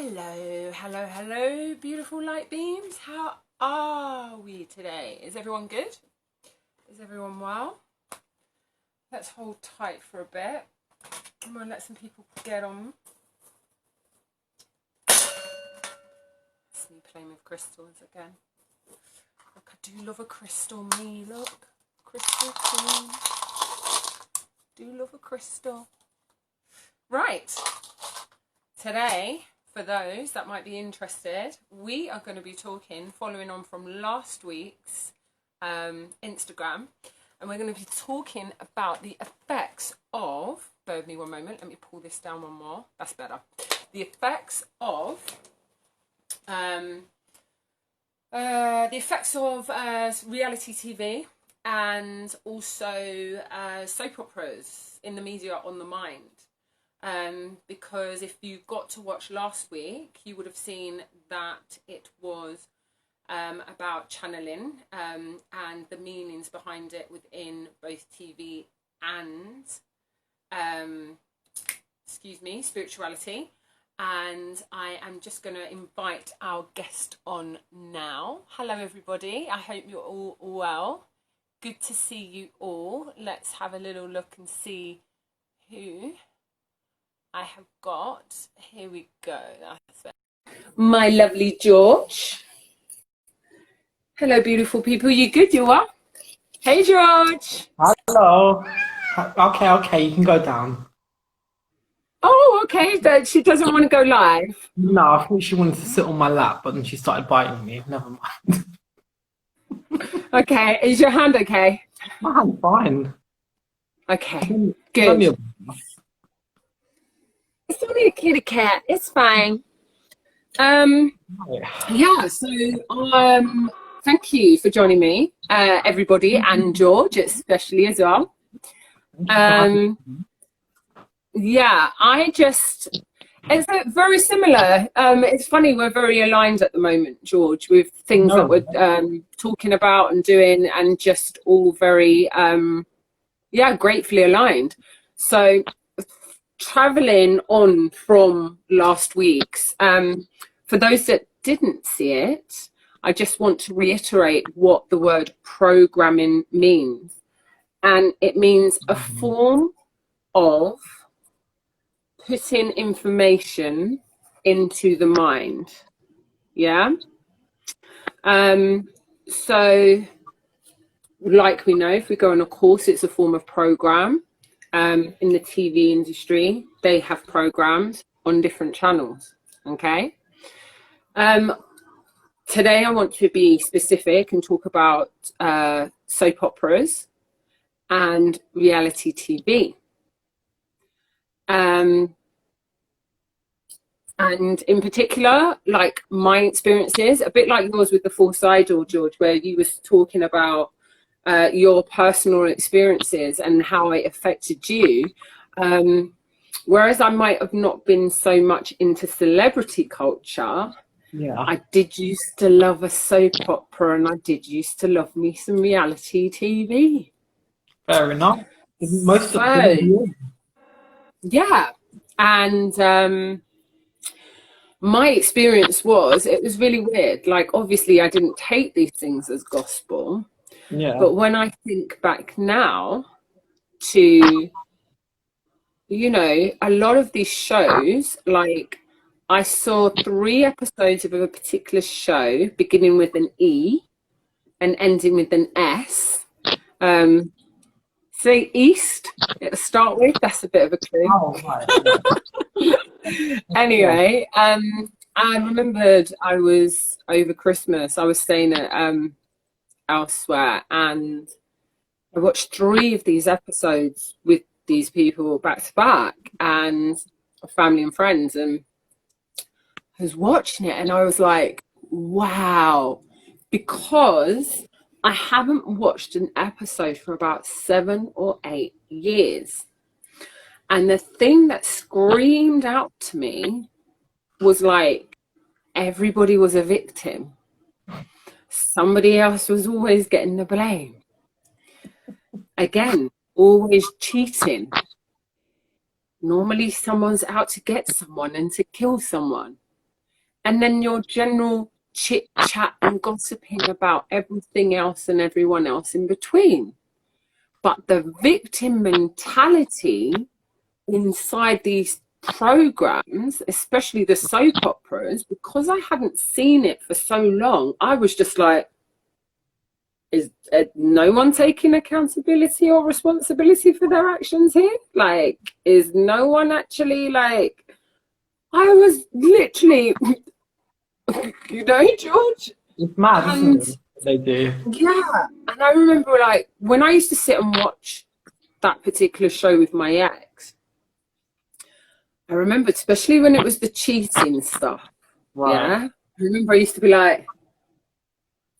Hello, hello, hello, beautiful light beams. How are we today? Is everyone good? Is everyone well? Let's hold tight for a bit. I'm gonna let some people get on. It's me playing with crystals again. Look, I do love a crystal, me, look. Crystal queen. Do love a crystal. Right. Today, for those that might be interested, we are going to be talking, following on from last week's Instagram, and we're going to be talking about the effects of, bear with me one moment, let me pull this down one more, that's better, the effects of reality TV and also soap operas in the media on the mind. Because if you got to watch last week, you would have seen that it was about channeling and the meanings behind it within both TV and spirituality. And I am just going to invite our guest on now. Hello everybody, I hope you're all well. Good to see you all. Let's have a little look and see who I have got. Here we go. My lovely George. Hello, beautiful people. You good? You are? Hey, George. Hello. Okay, you can go down. Oh, okay. She doesn't want to go live. No, I thought she wanted to sit on my lap, but then she started biting me. Never mind. Okay. Is your hand okay? I'm fine. Okay. Good. It's only a kitty cat. It's fine. Yeah. So, thank you for joining me, everybody, and George especially as well. Yeah, it's very similar. It's funny, we're very aligned at the moment, George, with things that we're talking about and doing, and just all very, gratefully aligned. So, traveling on from last week's, for those that didn't see it, I just want to reiterate what the word programming means. And it means a form of putting information into the mind. Yeah. So like we know, if we go on a course, it's a form of program. In the TV industry, they have programs on different channels. Okay. Today I want to be specific and talk about soap operas and reality TV. And in particular, like my experiences, a bit like yours with the Fourth Idol, George, where you was talking about your personal experiences and how it affected you. Whereas I might have not been so much into celebrity culture, I did used to love a soap opera, and I did used to love me some reality TV. Fair enough. Most of them. Yeah. And my experience was, it was really weird. Like, obviously, I didn't take these things as gospel. Yeah. But when I think back now to, you know, a lot of these shows, like I saw 3 episodes of a particular show beginning with an E and ending with an S. Say East to start with, that's a bit of a clue. Oh, right. Anyway, I remembered I was over Christmas, I was staying at elsewhere, and I watched 3 of these episodes with these people back to back, and family and friends, and I was watching it and I was like, wow, because I haven't watched an episode for about 7 or 8 years. And the thing that screamed out to me was like, everybody was a victim. Somebody else was always getting the blame. Again, always cheating. Normally someone's out to get someone and to kill someone. and then your general chit chat and gossiping about everything else and everyone else in between. But the victim mentality inside these programs, especially the soap operas, because I hadn't seen it for so long, I was just like, is no one taking accountability or responsibility for their actions here? Like, is no one actually like, I was literally, George? It's mad, And isn't it? They do. yeah, and I remember like when I used to sit and watch that particular show with my ex, I remember especially when it was the cheating stuff. Right. Yeah. I remember I used to be like,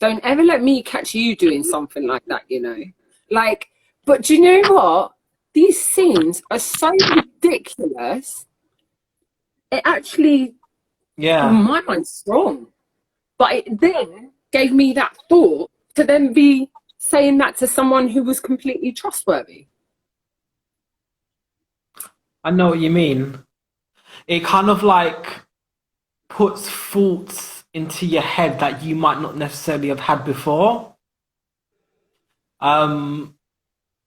don't ever let me catch you doing something like that, you know? Like, but do you know what? These scenes are so ridiculous. It actually, on Yeah. my mind, strong. But it then gave me that thought to then be saying that to someone who was completely trustworthy. I know what you mean. It kind of like puts thoughts into your head that you might not necessarily have had before. Um,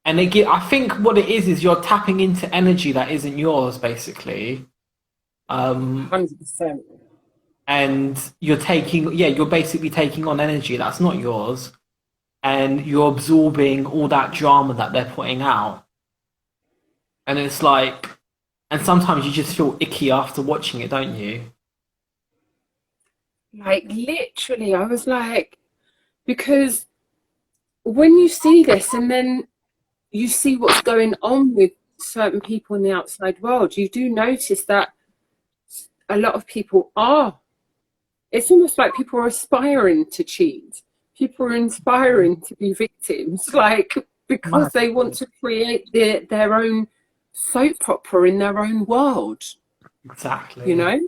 and I think what it is you're tapping into energy that isn't yours, basically. Um, 100%. and you're basically taking on energy that's not yours, and you're absorbing all that drama that they're putting out. And it's like, and sometimes you just feel icky after watching it, don't you? Like, literally, I was like, because when you see this and then you see what's going on with certain people in the outside world, you do notice that a lot of people are. It's almost like people are aspiring to cheat. People are inspiring to be victims, like because Right. they want to create their own soap opera in their own world, you Exactly. know?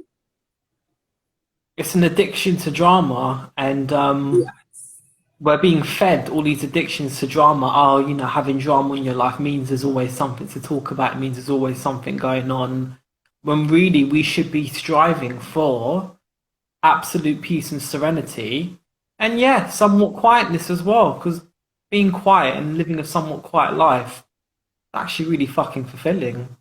It's an addiction to drama, and Yeah. we're being fed all these addictions to drama. Oh, having drama in your life means there's always something to talk about. It means there's always something going on. When really we should be striving for absolute peace and serenity. And yeah, somewhat quietness as well, because being quiet and living a somewhat quiet life is actually really fucking fulfilling.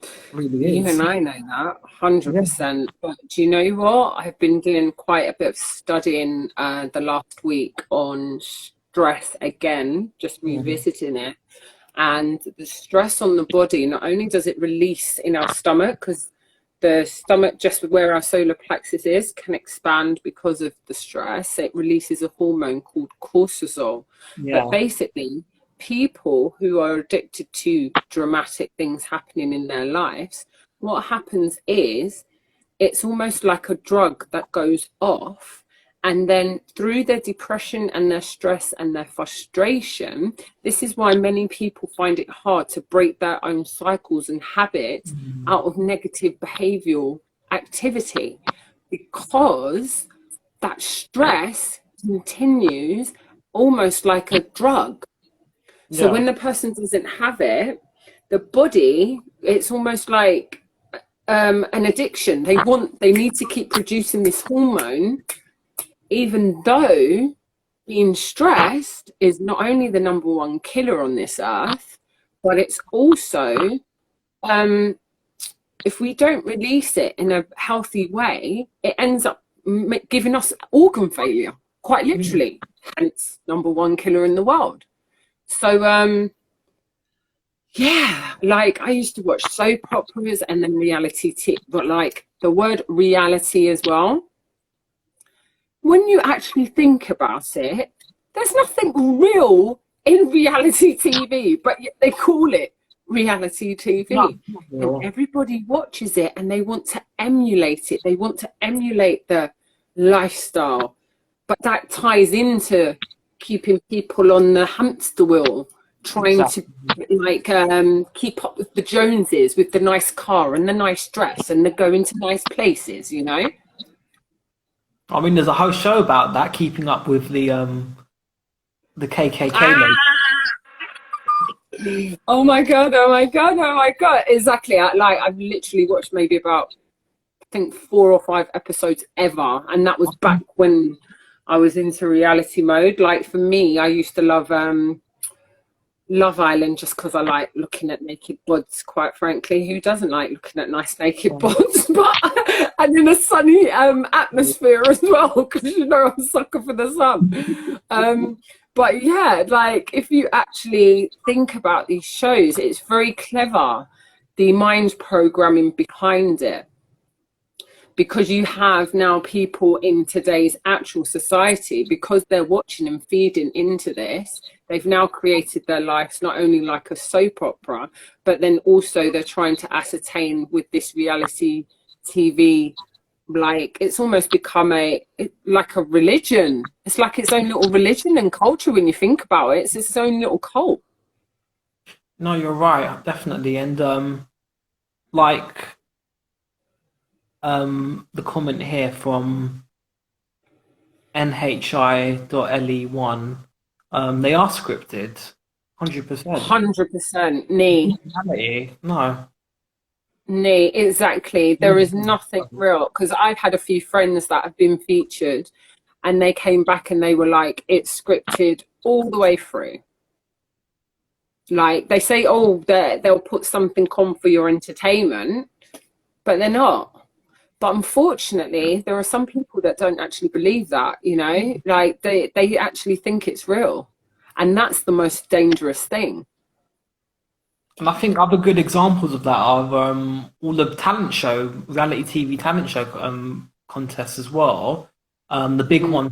It really is. Even I know that, Yeah. 100%. But do you know what? I've been doing quite a bit of studying the last week on stress again, just Mm. revisiting it. And the stress on the body, not only does it release in our stomach, because the stomach, just where our solar plexus is, can expand because of the stress. It releases a hormone called cortisol. But Yeah. basically, people who are addicted to dramatic things happening in their lives, what happens is it's almost like a drug that goes off. And then through their depression and their stress and their frustration, this is why many people find it hard to break their own cycles and habits Mm. out of negative behavioral activity, because that stress continues almost like a drug. So Yeah. when the person doesn't have it, the body, it's almost like an addiction. They need to keep producing this hormone, even though being stressed is not only the number one killer on this earth, but it's also, um, if we don't release it in a healthy way, it ends up giving us organ failure, quite Yeah. literally. Hence, number one killer in the world. So, yeah, like I used to watch soap operas and then reality TV, but like the word reality as well. When you actually think about it, there's nothing real in reality TV, but yet they call it reality Not, TV. not And real. everybody watches it and they want to emulate it. They want to emulate the lifestyle. But that ties into keeping people on the hamster wheel, trying to Exactly. like keep up with the Joneses with the nice car and the nice dress and the going to nice places, you know? I mean, there's a whole show about that, keeping up with the KKK lady. Ah! Oh my god! Oh my god! Oh my god! Exactly. I've literally watched maybe about think 4 or 5 episodes ever, and that was back when I was into reality mode. Like for me, I used to love Love Island just because I like looking at naked buds, quite frankly. Who doesn't like looking at nice naked buds? But and in a sunny atmosphere as well, because you know I'm a sucker for the sun. But yeah, like if you actually think about these shows, it's very clever, the mind programming behind it, because you have now people in today's actual society, because they're watching and feeding into this, they've now created their lives not only like a soap opera, but then also they're trying to ascertain with this reality TV, like it's almost become like a religion. It's like its own little religion and culture when you think about it. It's its own little cult. No, you're right, definitely. And like the comment here from nhi.le1, they are scripted, 100%. 100%. Nee. No. Nee, exactly. There is nothing real, because I've had a few friends that have been featured and they came back and they were like, it's scripted all the way through. Like they say, oh, they'll put something on for your entertainment, but they're not. But unfortunately, there are some people that don't actually believe that, you know, like they actually think it's real. And that's the most dangerous thing. And I think other good examples of that are all the reality TV talent show contests as well. The big ones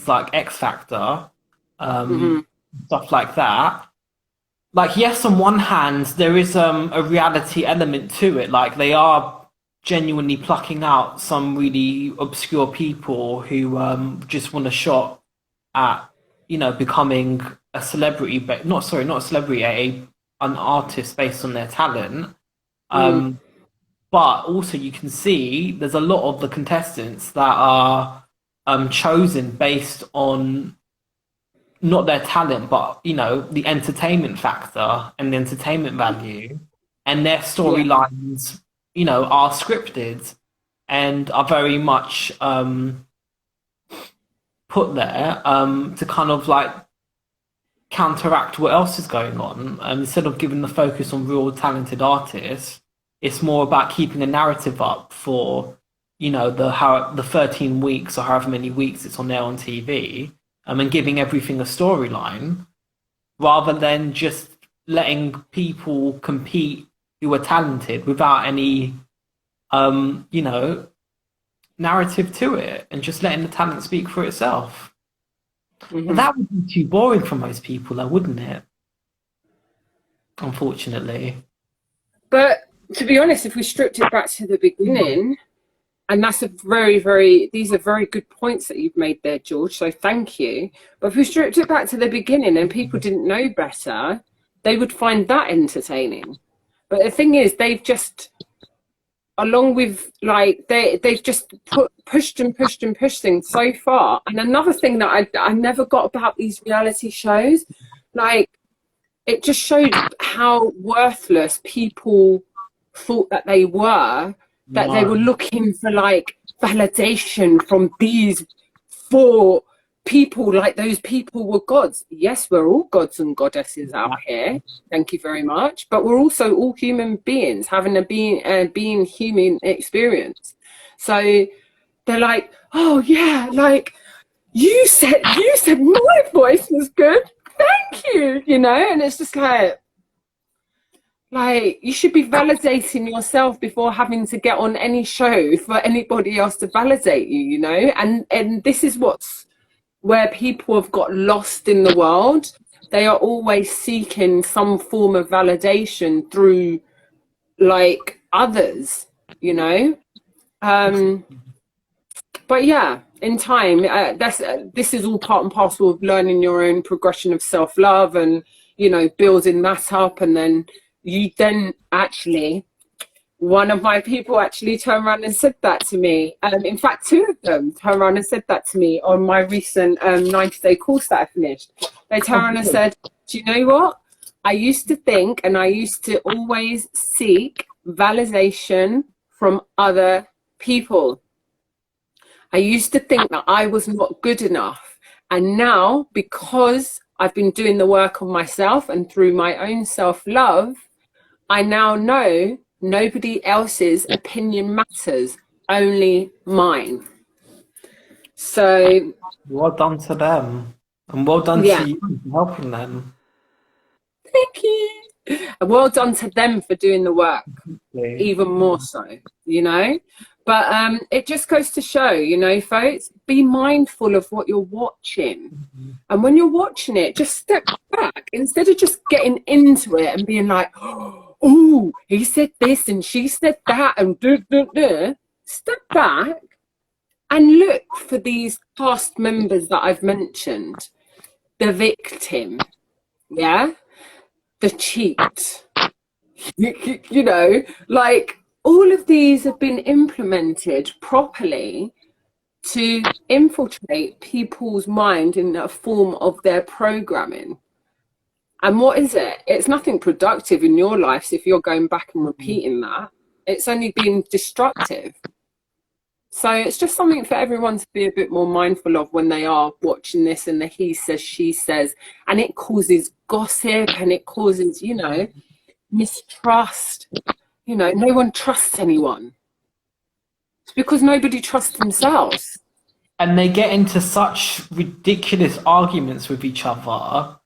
like X Factor, stuff like that. Like, yes, on one hand, there is a reality element to it. Like, they are genuinely plucking out some really obscure people who just want a shot at, you know, becoming a celebrity, but not a celebrity, an artist based on their talent. But also you can see there's a lot of the contestants that are chosen based on not their talent, but you know, the entertainment factor and the entertainment value, and their storylines, you know, are scripted and are very much put there to kind of like counteract what else is going on. Instead of giving the focus on real talented artists, it's more about keeping a narrative up for, you know, the 13 weeks or however many weeks it's on there on TV, and giving everything a storyline, rather than just letting people compete who are talented without any, you know, narrative to it, and just letting the talent speak for itself. But that would be too boring for most people, though, wouldn't it? Unfortunately. But to be honest, if we stripped it back to the beginning, and that's these are very good points that you've made there, George, so thank you. But if we stripped it back to the beginning and people didn't know better, they would find that entertaining. But the thing is, they've just, along with like they've just pushed things so far. And another thing that I never got about these reality shows, like it just showed how worthless people thought that they were, that they were looking for like validation from these 4 people, like those people were gods. Yes, we're all gods and goddesses out here, thank you very much, but we're also all human beings having a being human experience. So they're like, oh yeah, like you said my voice was good, thank you, you know. And it's just like you should be validating yourself before having to get on any show for anybody else to validate you, you know. And this is where people have got lost in the world. They are always seeking some form of validation through like others, you know. But yeah, in time, this is all part and parcel of learning your own progression of self-love, and you know, building that up. And then actually, one of my people actually turned around and said that to me. In fact, 2 of them turned around and said that to me on my recent 90-day course that I finished. They turned around and said, do you know what? I used to think, and I used to always seek validation from other people, I used to think that I was not good enough. And now, because I've been doing the work on myself and through my own self-love, I now know nobody else's opinion matters, only mine. So, Well done to them. And well done yeah, to you for helping them. thank you. And well done to them for doing the work, Okay. even more so, you know. But it just goes to show, you know, folks, be mindful of what you're watching. And when you're watching it, just step back instead of just getting into it and being like, oh, he said this and she said that and duh, duh, duh. Step back and look for these cast members that I've mentioned. The victim, yeah? The cheat, you know, like all of these have been implemented properly to infiltrate people's mind in a form of their programming. And what is it? It's nothing productive in your life if you're going back and repeating that. It's only been destructive. So it's just something for everyone to be a bit more mindful of when they are watching this and the he says, she says, and it causes gossip and it causes, you know, mistrust. You know, no one trusts anyone. It's because nobody trusts themselves. And they get into such ridiculous arguments with each other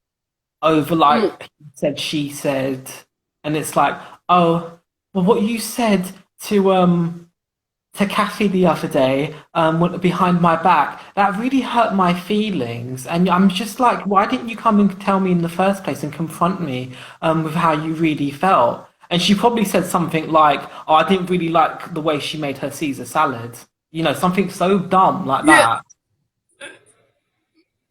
over like he said, she said, and it's like, oh, well, what you said to Kathy the other day, behind my back, that really hurt my feelings. And I'm just like, why didn't you come and tell me in the first place and confront me with how you really felt? And she probably said something like, oh, I didn't really like the way she made her Caesar salad. You know, something so dumb like Yeah. that.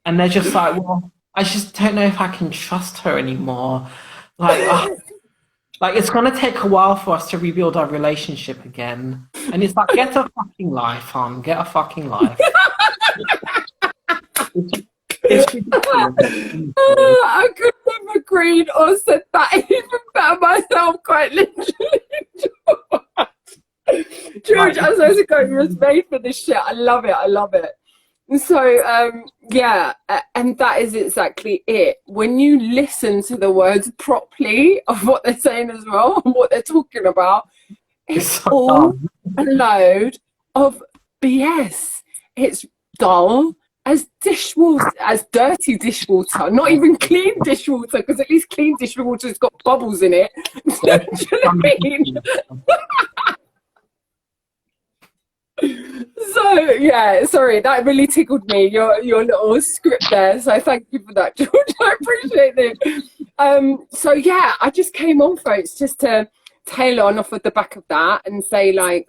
And they're just like, well, I just don't know if I can trust her anymore. Like, like it's gonna take a while for us to rebuild our relationship again. And it's like, get a fucking life, hon. Get a fucking life. It's ridiculous. I could have agreed or said that even better myself, quite literally. George, I'm so sorry, you was made for this shit. I love it. I love it. So, yeah, and that is exactly it. When you listen to the words properly of what they're saying as well, and what they're talking about, it's so all dumb. a load of BS. It's dull as dishwater, as dirty dishwater, not even clean dishwater, because at least clean dishwater's got bubbles in it. Do you know what I mean? So yeah, sorry, that really tickled me, your little script there. So thank you for that, George. I appreciate it. So yeah, I just came on, folks, just to tail on off of the back of that and say, like,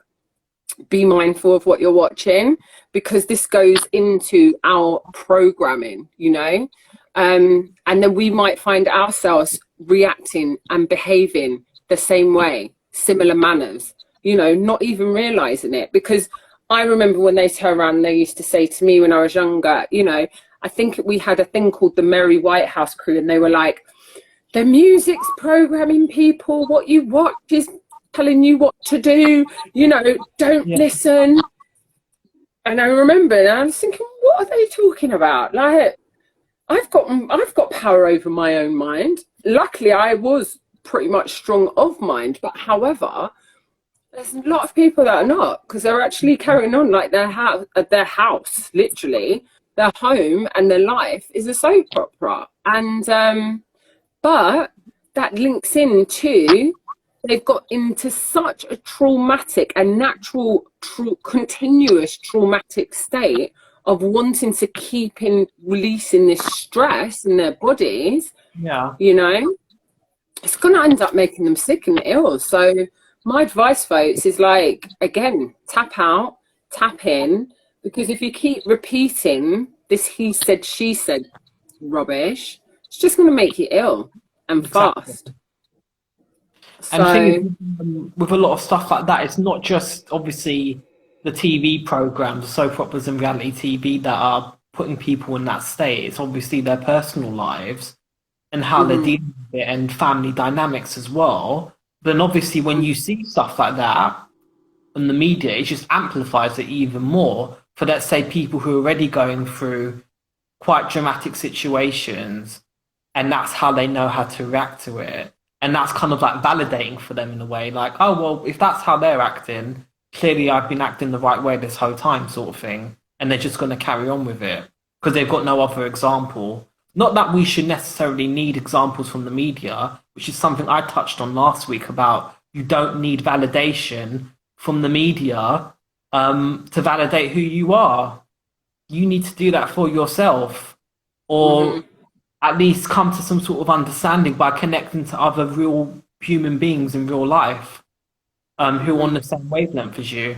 be mindful of what you're watching, because this goes into our programming, you know. And then we might find ourselves reacting and behaving the same way, similar manners, you know, not even realizing it. Because I remember when they turn around, they used to say to me when I was younger, you know, I think we had a thing called the Merry White House Crew, and they were like, the music's programming people, what you watch is telling you what to do, you know, don't listen. And I remember, and I was thinking, what are they talking about? Like, I've got power over my own mind. Luckily, I was pretty much strong of mind, but however, there's a lot of people that are not, because they're actually carrying on like their house, literally, their home and their life is a soap opera. And but that links into, they've got into such a traumatic and natural, continuous traumatic state of wanting to keep in releasing this stress in their bodies. Yeah. You know, it's going to end up making them sick and ill. So my advice, folks, is like, again, tap out, tap in, because if you keep repeating this he said, she said rubbish, it's just going to make you ill and fast. And the So, thing is, with a lot of stuff like that, it's not just obviously the TV programs, soap operas and reality TV that are putting people in that state. It's obviously their personal lives and how they're dealing with it, and family dynamics as well. Then obviously when you see stuff like that, on the media, it just amplifies it even more for, let's say, people who are already going through quite dramatic situations, and that's how they know how to react to it. And that's kind of like validating for them in a way, like, oh, well, if that's how they're acting, clearly I've been acting the right way this whole time, sort of thing. And they're just going to carry on with it because they've got no other example. Not that we should necessarily need examples from the media, which is something I touched on last week about you don't need validation from the media to validate who you are. You need to do that for yourself, or at least come to some sort of understanding by connecting to other real human beings in real life who are on the same wavelength as you.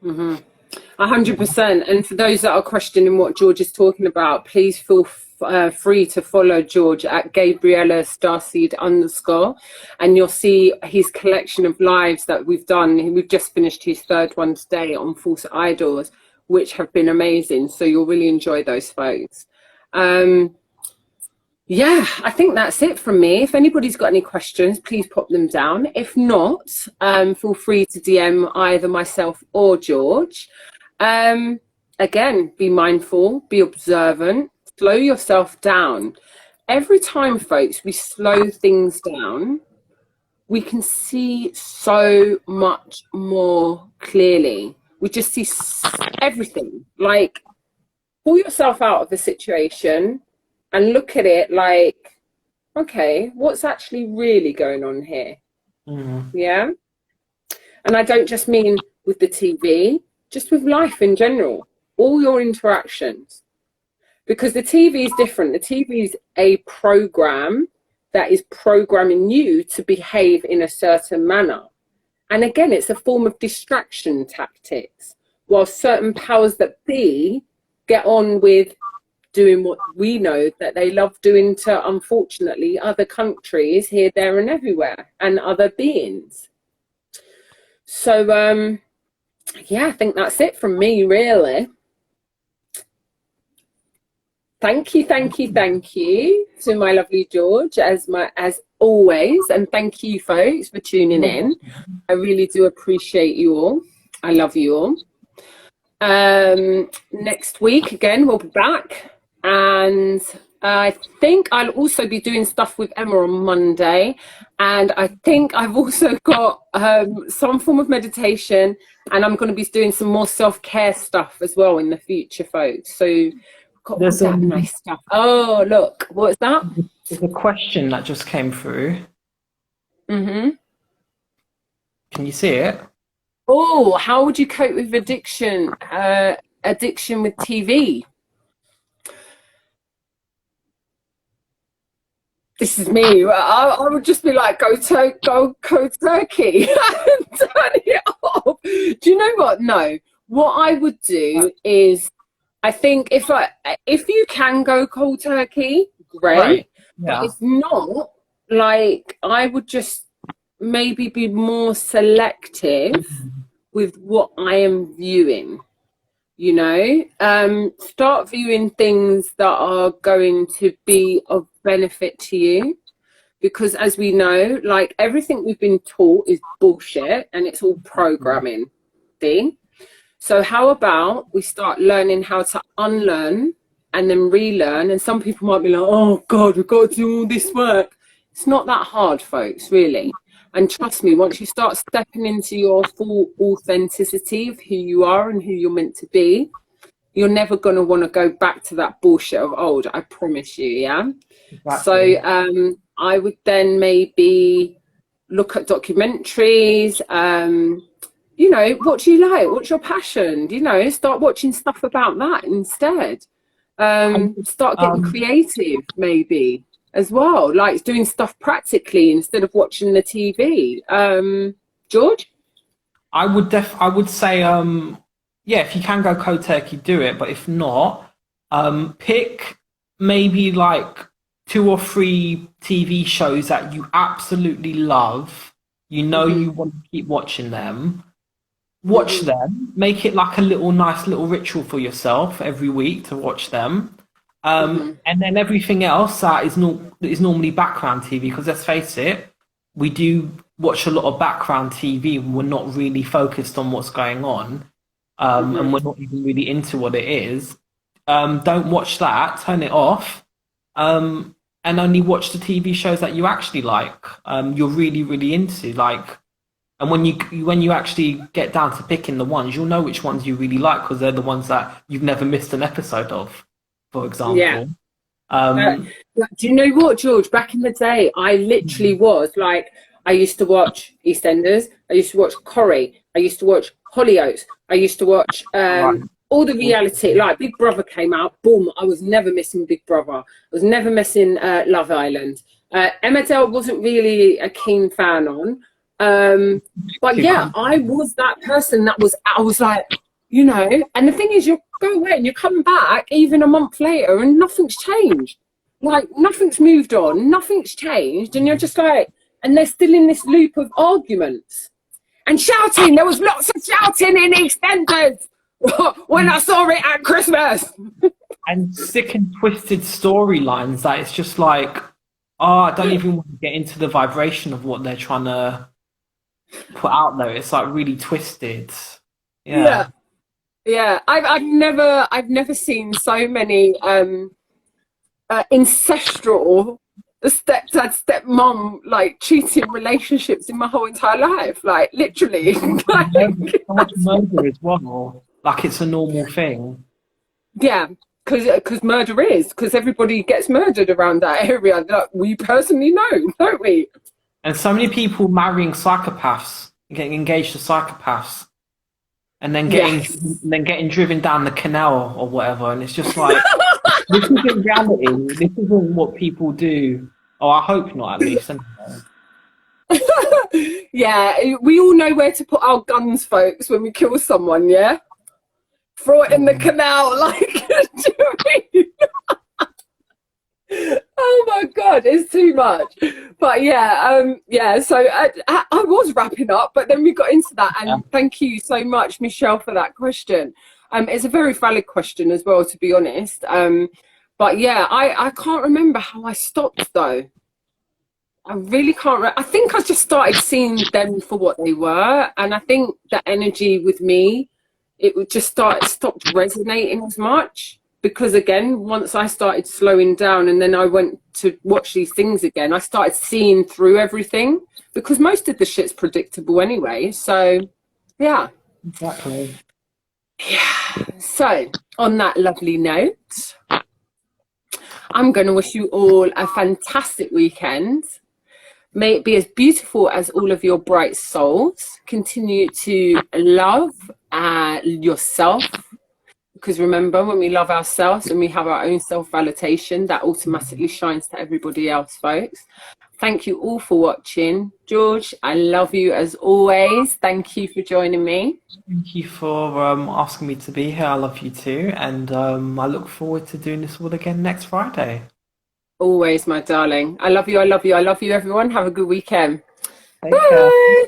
100%. And for those that are questioning what George is talking about, please feel free to follow George at Gabriella Starseed _ and you'll see his collection of lives that we've done. We've just finished his third one today on false idols, which have been amazing. So you'll really enjoy those, folks. Yeah, I think that's it from me. If anybody's got any questions, please pop them down. If not, feel free to DM either myself or George. Again, be mindful, be observant, slow yourself down. Every time, folks, we slow things down, we can see so much more clearly. We just see everything. Like, pull yourself out of the situation and look at it like, okay, what's actually really going on here? Yeah. And I don't just mean with the TV, just with life in general, all your interactions. Because the TV is different. The TV is a program that is programming you to behave in a certain manner. And again, it's a form of distraction tactics, while certain powers that be get on with doing what we know that they love doing to, unfortunately, other countries here, there and everywhere, and other beings. So yeah, I think that's it from me, really. Thank you to my lovely George, as always, and thank you, folks, for tuning in. I really do appreciate you all. I love you all. Next week again, we'll be back. And I think I'll also be doing stuff with Emma on Monday. And I think I've also got some form of meditation. And I'm going to be doing some more self-care stuff as well in the future, folks. So we've got all that nice stuff. Oh, look, what's that? There's a question that just came through. Can you see it? Oh, how would you cope with addiction? Addiction with TV? This is me. I would just be like, go turkey and turn it off. Do you know what? No. What I would do is, I think if you can go cold turkey, great. Right. Yeah. But if not, like, I would just maybe be more selective with what I am viewing. You know, start viewing things that are going to be of benefit to you, because as we know, like, everything we've been taught is bullshit and it's all programming. See? So how about we start learning how to unlearn and then relearn? And some people might be like, oh God, we've got to do all this work. It's not that hard, folks, really. And trust me, once you start stepping into your full authenticity of who you are and who you're meant to be, you're never going to want to go back to that bullshit of old. I promise you, yeah? Exactly. So I would then maybe look at documentaries. You know, what do you like? What's your passion? You know, start watching stuff about that instead. Start getting creative, maybe, as well, like doing stuff practically instead of watching the TV. George? I would say, yeah, if you can go cold turkey, do it. But if not, pick maybe like 2 or 3 TV shows that you absolutely love. You know, you want to keep watching them. Watch them. Make it like a nice little ritual for yourself every week to watch them. And then everything else that is normally background TV, because let's face it, we do watch a lot of background TV and we're not really focused on what's going on, and we're not even really into what it is, don't watch that. Turn it off, and only watch the TV shows that you actually like. You're really, really into like. And when you actually get down to picking the ones, you'll know which ones you really like because they're the ones that you've never missed an episode of, for Yeah. example. Do you know what, George? Back in the day, I literally was like, I used to watch EastEnders. I used to watch Corrie. I used to watch Hollyoaks. I used to watch Right. all the reality. Like Big Brother came out, boom! I was never missing Big Brother. I was never missing Love Island. Emmerdale wasn't really a keen fan on. But yeah, I was that person that was. I was like, you know. And the thing is, you go away and you come back even a month later, and nothing's changed. Like nothing's moved on, nothing's changed, and you're just like, and they're still in this loop of arguments and shouting. There was lots of shouting in EastEnders when I saw it at Christmas. And sick and twisted storylines that it's just like, oh, I don't even want to get into the vibration of what they're trying to put out there. It's like really twisted. Yeah. Yeah. I've never seen so many ancestral stepdad stepmom like cheating relationships in my whole entire life, like literally. Like, So much murder as well. Like it's a normal thing. yeah, because murder is, because everybody gets murdered around that area that we personally know, don't we? And so many people marrying psychopaths, getting engaged to psychopaths, and then getting driven down the canal or whatever. And it's just like, this isn't reality. This isn't what people do. Oh, I hope not, at least. Yeah, we all know where to put our guns, folks, when we kill someone, yeah? Throw it in the canal, like, do you mean? Oh my God, it's too much. But yeah, so I was wrapping up, but then we got into that, and thank you so much, Michelle, for that question. It's a very valid question as well, to be honest. But yeah, I can't remember how I stopped though. I really can't. I think I just started seeing them for what they were, and I think the energy with me, it would just stopped resonating as much. Because again, once I started slowing down and then I went to watch these things again, I started seeing through everything, because most of the shit's predictable anyway. So yeah. Exactly. Yeah. So on that lovely note, I'm going to wish you all a fantastic weekend. May it be as beautiful as all of your bright souls. Continue to love yourself. Because remember, when we love ourselves and we have our own self-validation, that automatically shines to everybody else, folks. Thank you all for watching. George, I love you as always. Thank you for joining me. Thank you for asking me to be here. I love you too. And I look forward to doing this all again next Friday. Always, my darling. I love you, I love you, I love you, everyone. Have a good weekend. Take Bye. care.